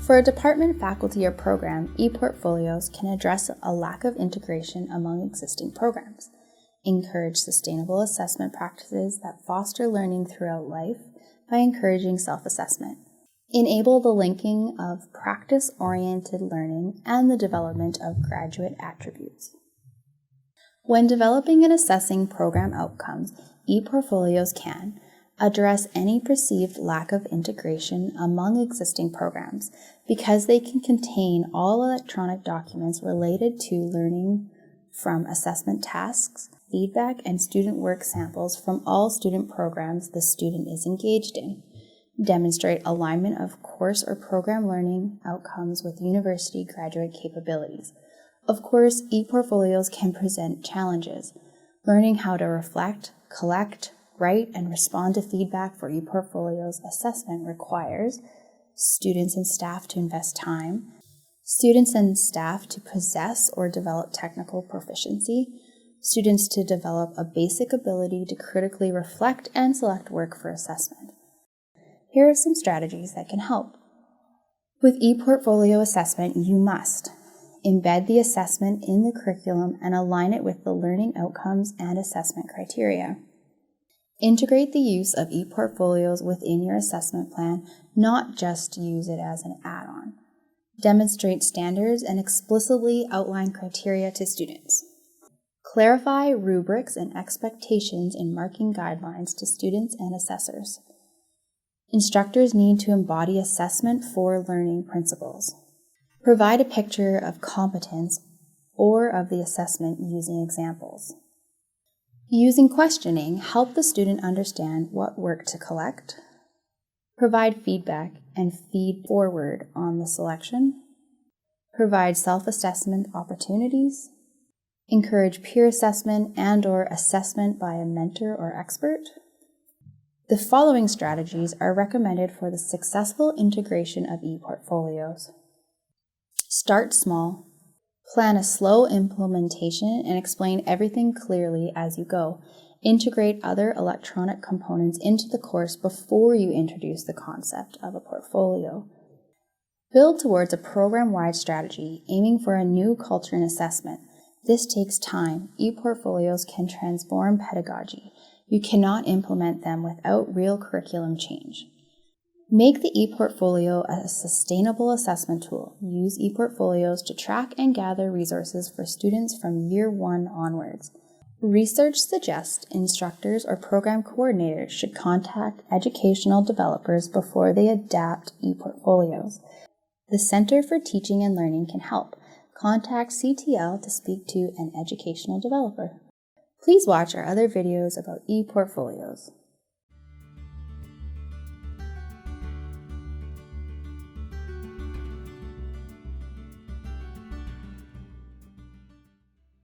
For a department, faculty, or program, ePortfolios can address a lack of integration among existing programs, encourage sustainable assessment practices that foster learning throughout life by encouraging self-assessment, enable the linking of practice-oriented learning and the development of graduate attributes. When developing and assessing program outcomes, ePortfolios can address any perceived lack of integration among existing programs because they can contain all electronic documents related to learning from assessment tasks, feedback, and student work samples from all student programs the student is engaged in, demonstrate alignment of course or program learning outcomes with university graduate capabilities. Of course, ePortfolios can present challenges. Learning how to reflect, collect, write, and respond to feedback for ePortfolios assessment requires students and staff to invest time, students and staff to possess or develop technical proficiency, students to develop a basic ability to critically reflect and select work for assessment. Here are some strategies that can help. With ePortfolio assessment, you must embed the assessment in the curriculum and align it with the learning outcomes and assessment criteria. Integrate the use of ePortfolios within your assessment plan, not just use it as an add-on. Demonstrate standards and explicitly outline criteria to students. Clarify rubrics and expectations in marking guidelines to students and assessors. Instructors need to embody assessment for learning principles. Provide a picture of competence or of the assessment using examples. Using questioning, help the student understand what work to collect. Provide feedback and feed forward on the selection. Provide self-assessment opportunities. Encourage peer assessment and/or assessment by a mentor or expert. The following strategies are recommended for the successful integration of ePortfolios. Start small. Plan a slow implementation and explain everything clearly as you go. Integrate other electronic components into the course before you introduce the concept of a portfolio. Build towards a program-wide strategy, aiming for a new culture in assessment. This takes time. ePortfolios can transform pedagogy. You cannot implement them without real curriculum change. Make the ePortfolio a sustainable assessment tool. Use ePortfolios to track and gather resources for students from year 1 onwards. Research suggests instructors or program coordinators should contact educational developers before they adapt ePortfolios. The Center for Teaching and Learning can help. Contact CTL to speak to an educational developer. Please watch our other videos about ePortfolios.